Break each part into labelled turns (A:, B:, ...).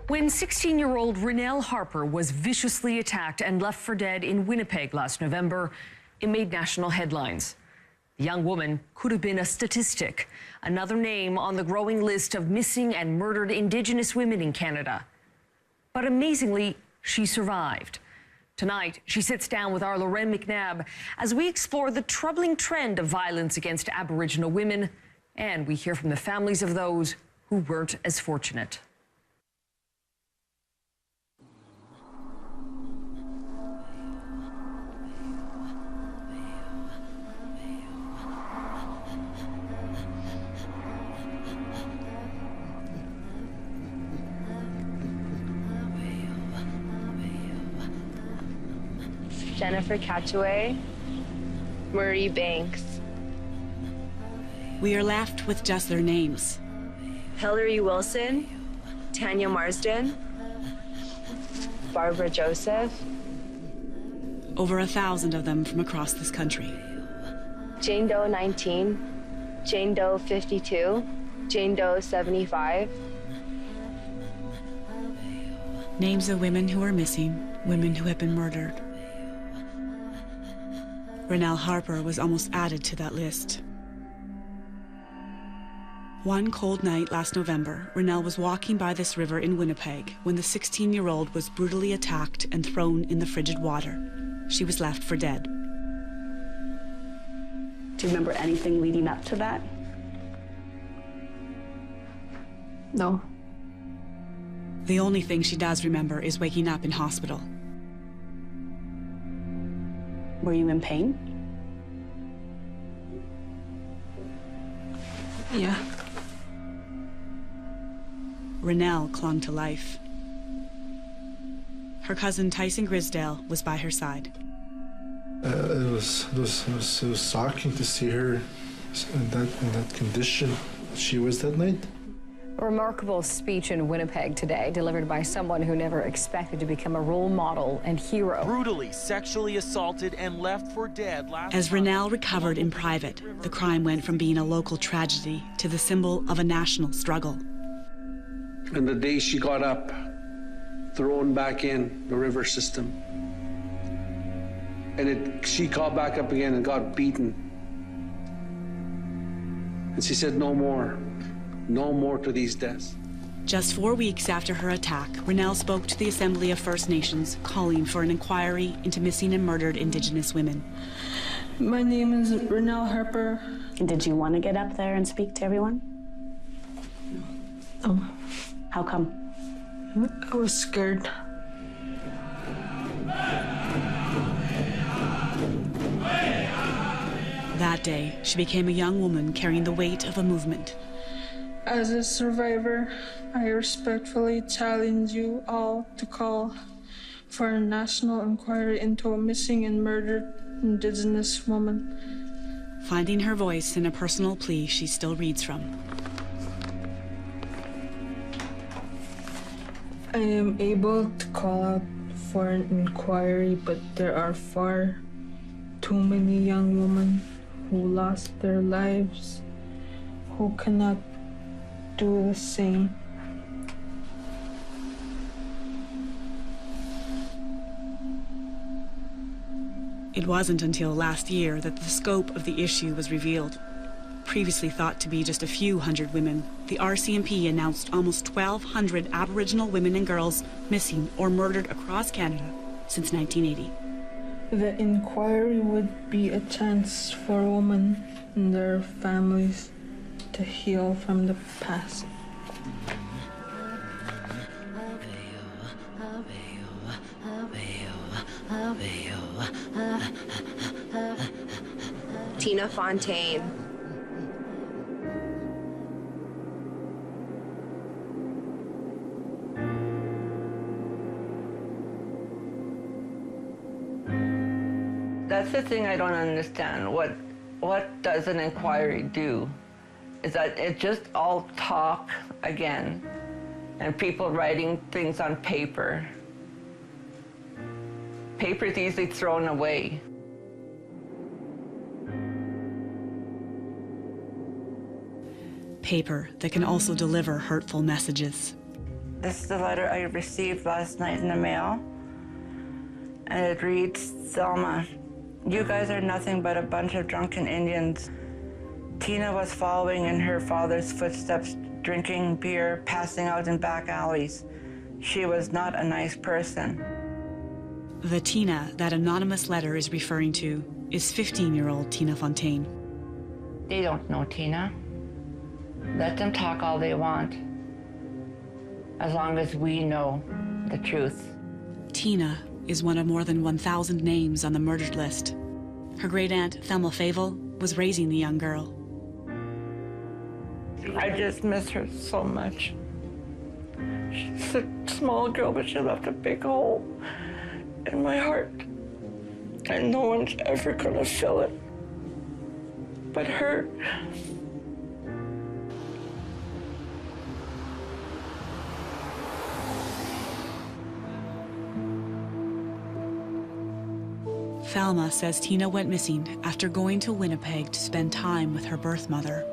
A: When 16-year-old Rennell Harper was viciously attacked and left for dead in Winnipeg last November, it made national headlines. The young woman could have been a statistic, another name on the growing list of missing and murdered Indigenous women in Canada. But amazingly, she survived. Tonight, she sits down with our Lorraine McNabb as we explore the troubling trend of violence against Aboriginal women, and we hear from the families of those who weren't as fortunate.
B: Jennifer Catchaway, Marie Banks.
C: We are left with just their names.
B: Hilary Wilson, Tanya Marsden, Barbara Joseph.
C: Over 1,000 of them from across this country.
B: Jane Doe 19, Jane Doe 52, Jane Doe 75.
C: Names of women who are missing, women who have been murdered. Rennell Harper was almost added to that list. One cold night last November, Rennell was walking by this river in Winnipeg when the 16-year-old was brutally attacked and thrown in the frigid water. She was left for dead.
D: Do you remember anything leading up to that?
B: No.
C: The only thing she does remember is waking up in hospital.
D: Were you in pain?
B: Yeah.
C: Rennell clung to life. Her cousin Tyson Grisdale was by her side.
E: It was shocking to see her in that condition she was that night.
F: A remarkable speech in Winnipeg today, delivered by someone who never expected to become a role model and hero.
G: Brutally sexually assaulted and left for dead last
C: As Rennell recovered in private, the crime went from being a local tragedy to the symbol of a national struggle.
H: And the day she got up, thrown back in the river system, and she got back up again and got beaten. And she said, no more. No more to these deaths.
C: Just 4 weeks after her attack, Rennell spoke to the Assembly of First Nations, calling for an inquiry into missing and murdered Indigenous women.
I: My name is Rennell Harper.
D: And did you want to get up there and speak to everyone?
I: No.
D: How come?
I: I was scared.
C: That day, she became a young woman carrying the weight of a movement.
I: As a survivor, I respectfully challenge you all to call for a national inquiry into a missing and murdered Indigenous woman.
C: Finding her voice in a personal plea she still reads from.
I: I am able to call out for an inquiry, but there are far too many young women who lost their lives, who cannot do the same.
C: It wasn't until last year that the scope of the issue was revealed. Previously thought to be just a few hundred women, the RCMP announced almost 1,200 Aboriginal women and girls missing or murdered across Canada since 1980.
I: The inquiry would be a chance for women and their families to heal from the past.
B: Tina Fontaine.
J: That's the thing I don't understand. What does an inquiry do? Is that it just all talk again, and people writing things on paper. Paper is easily thrown away.
C: Paper that can also deliver hurtful messages.
J: This is the letter I received last night in the mail. And it reads, Selma, you guys are nothing but a bunch of drunken Indians. Tina was following in her father's footsteps, drinking beer, passing out in back alleys. She was not a nice person.
C: The Tina that anonymous letter is referring to is 15-year-old Tina Fontaine.
J: They don't know Tina. Let them talk all they want, as long as we know the truth.
C: Tina is one of more than 1,000 names on the murdered list. Her great-aunt, Thelma Favel, was raising the young girl.
J: I just miss her so much. She's a small girl, but she left a big hole in my heart. And no one's ever gonna fill it but her.
C: Thelma says Tina went missing after going to Winnipeg to spend time with her birth mother.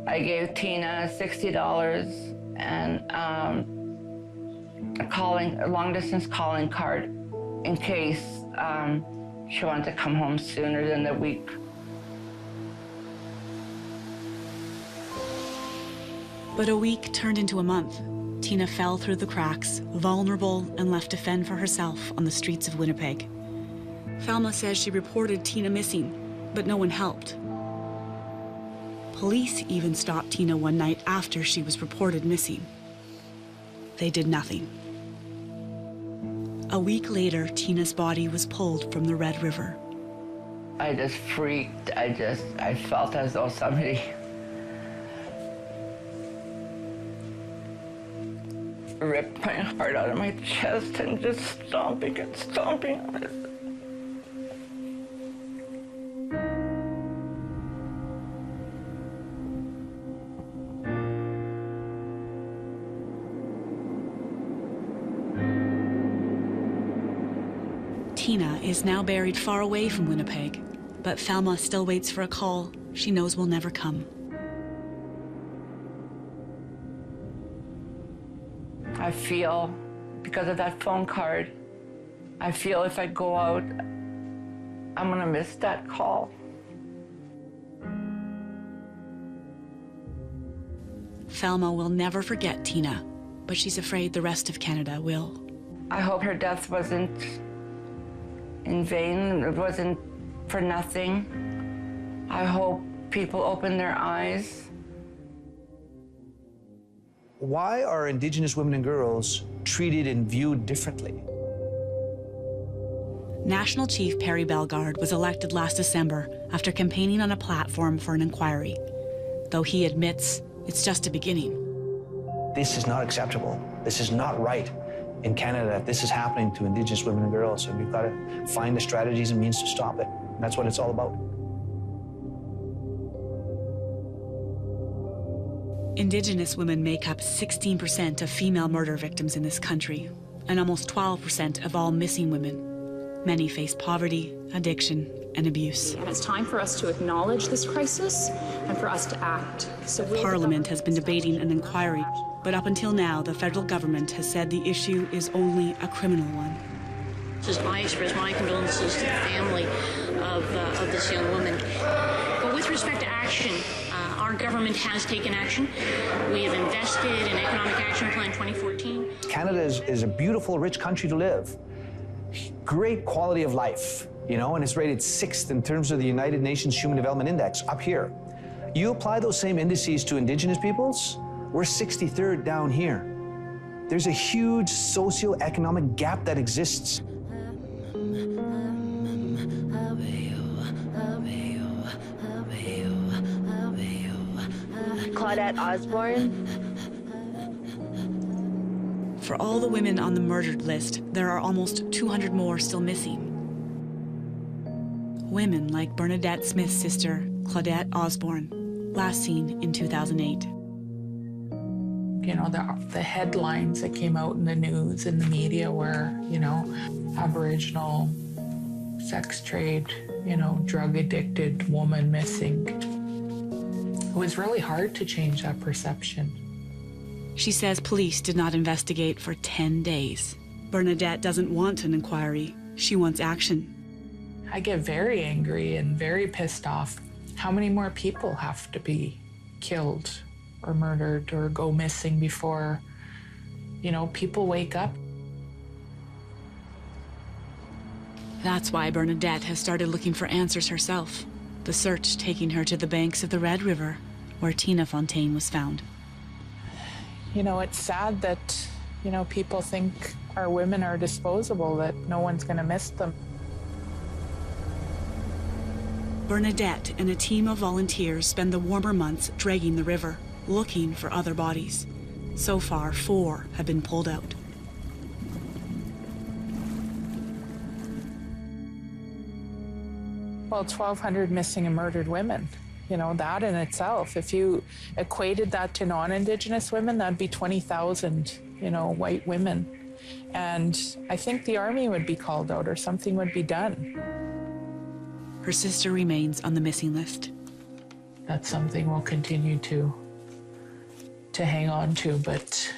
J: I gave Tina $60 and a long-distance calling card in case she wanted to come home sooner than the week.
C: But a week turned into a month. Tina fell through the cracks, vulnerable and left to fend for herself on the streets of Winnipeg. Thelma says she reported Tina missing, but no one helped. Police even stopped Tina one night after she was reported missing. They did nothing. A week later, Tina's body was pulled from the Red River.
J: I just freaked. I felt as though somebody ripped my heart out of my chest and just stomping and stomping on it.
C: Tina is now buried far away from Winnipeg, but Thelma still waits for a call she knows will never come.
J: I feel, because of that phone card, I feel if I go out, I'm gonna miss that call.
C: Thelma will never forget Tina, but she's afraid the rest of Canada will.
J: I hope her death wasn't in vain, it wasn't for nothing. I hope people open their eyes.
K: Why are Indigenous women and girls treated and viewed differently?
C: National Chief Perry Bellegarde was elected last December after campaigning on a platform for an inquiry, though he admits it's just a beginning.
K: This is not acceptable. This is not right in Canada. This is happening to Indigenous women and girls, and we've got to find the strategies and means to stop it. And that's what it's all about.
C: Indigenous women make up 16% of female murder victims in this country, and almost 12% of all missing women. Many face poverty, addiction, and abuse.
L: And it's time for us to acknowledge this crisis and for us to act.
C: Parliament has been debating an inquiry, but up until now, the federal government has said the issue is only a criminal one.
M: I express my condolences to the family of this young woman. But with respect to action, our government has taken action. We have invested in Economic Action Plan 2014.
K: Canada is a beautiful, rich country to live. Great quality of life, you know, and it's rated 6th in terms of the United Nations Human Development Index, up here. You apply those same indices to Indigenous peoples, we're 63rd down here. There's a huge socioeconomic gap that exists.
B: Claudette Osborne.
C: For all the women on the murdered list, there are almost 200 more still missing. Women like Bernadette Smith's sister, Claudette Osborne, last seen in 2008.
N: You know, the headlines that came out in the news and the media were, you know, Aboriginal, sex trade, you know, drug-addicted woman missing. It was really hard to change that perception.
C: She says police did not investigate for 10 days. Bernadette doesn't want an inquiry. She wants action.
N: I get very angry and very pissed off. How many more people have to be killed or murdered or go missing before, people wake up?
C: That's why Bernadette has started looking for answers herself. The search taking her to the banks of the Red River, where Tina Fontaine was found.
N: It's sad that, people think our women are disposable, that no one's going to miss them.
C: Bernadette and a team of volunteers spend the warmer months dragging the river, looking for other bodies. So far, 4 have been pulled out.
N: Well, 1,200 missing and murdered women. That in itself, if you equated that to non-Indigenous women, that'd be 20,000, white women. And I think the army would be called out or something would be done.
C: Her sister remains on the missing list.
N: That's something we'll continue to hang on to, but,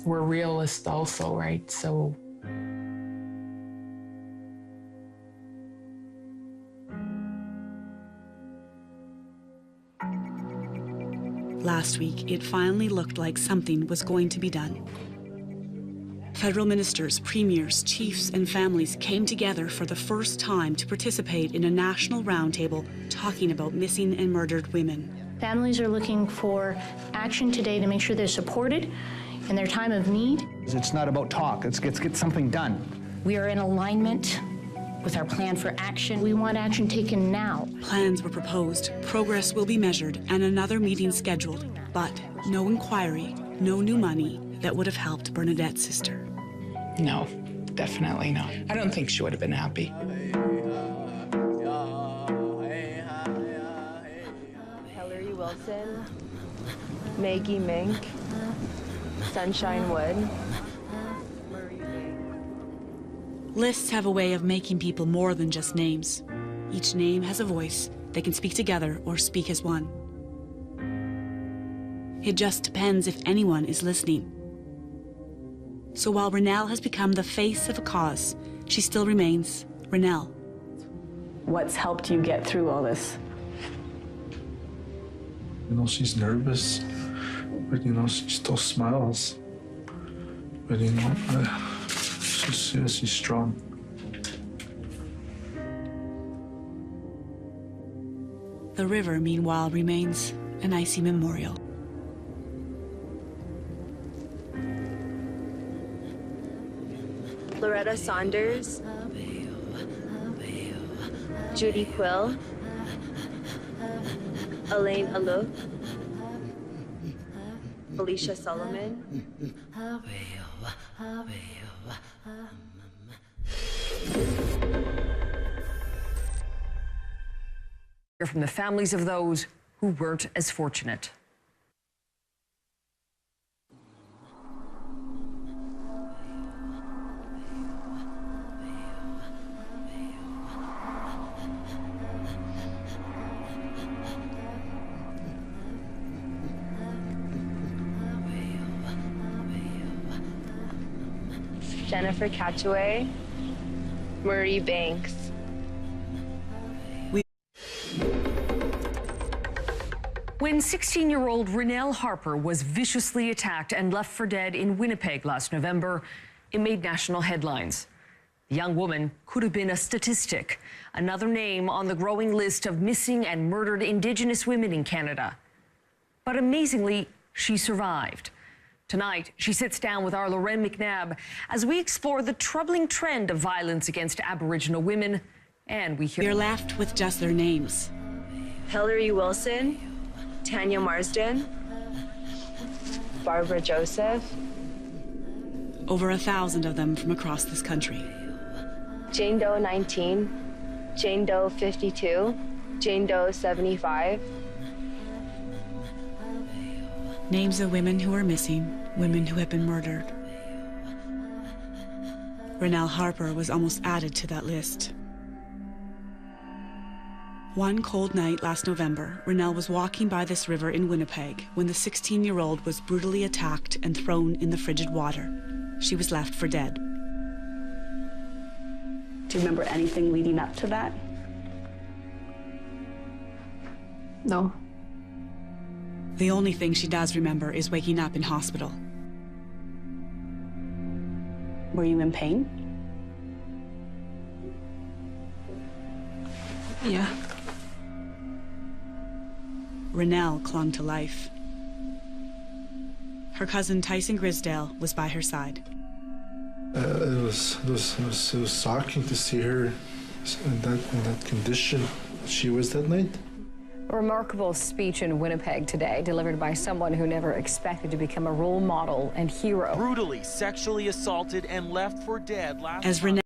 N: we're realists also, right? So.
C: Last week, it finally looked like something was going to be done. Federal ministers, premiers, chiefs, and families came together for the first time to participate in a national roundtable talking about missing and murdered women.
L: Families are looking for action today to make sure they're supported in their time of need.
K: It's not about talk, let's get something done.
L: We are in alignment with our plan for action. We want action taken now.
C: Plans were proposed, progress will be measured, and another meeting scheduled. But no inquiry, no new money that would have helped Bernadette's sister.
N: No, definitely not. I don't think she would have been happy.
B: Hillary Wilson, Maggie Mink, Sunshine Wood.
C: Lists have a way of making people more than just names. Each name has a voice. They can speak together or speak as one. It just depends if anyone is listening. So while Renelle has become the face of a cause, she still remains Renelle.
D: What's helped you get through all this?
E: She's nervous, but she still smiles. But she's strong.
C: The river, meanwhile, remains an icy memorial.
B: Loretta Saunders, Judy Quill, Elaine Alou, Alicia Solomon.
A: Hear from the families of those who weren't as fortunate.
B: Jennifer Catchaway, Marie Banks.
A: When 16-year-old Renelle Harper was viciously attacked and left for dead in Winnipeg last November, it made national headlines. The young woman could have been a statistic, another name on the growing list of missing and murdered Indigenous women in Canada. But amazingly, she survived. Tonight, she sits down with our Lorraine McNabb as we explore the troubling trend of violence against Aboriginal women, and we hear...
C: We're left with just their names.
B: Hillary Wilson, Tanya Marsden, Barbara Joseph.
C: Over 1,000 of them from across this country.
B: Jane Doe 19, Jane Doe 52, Jane Doe 75.
C: Names of women who are missing, women who have been murdered. Renelle Harper was almost added to that list. One cold night last November, Renelle was walking by this river in Winnipeg when the 16-year-old was brutally attacked and thrown in the frigid water. She was left for dead.
D: Do you remember anything leading up to that?
F: No.
C: The only thing she does remember is waking up in hospital.
D: Were you in pain?
I: Yeah.
C: Renelle clung to life. Her cousin Tyson Grisdale was by her side.
E: It was shocking to see her in that condition she was that night.
F: A remarkable speech in Winnipeg today, delivered by someone who never expected to become a role model and hero.
G: Brutally sexually assaulted and left for dead last
C: As Renelle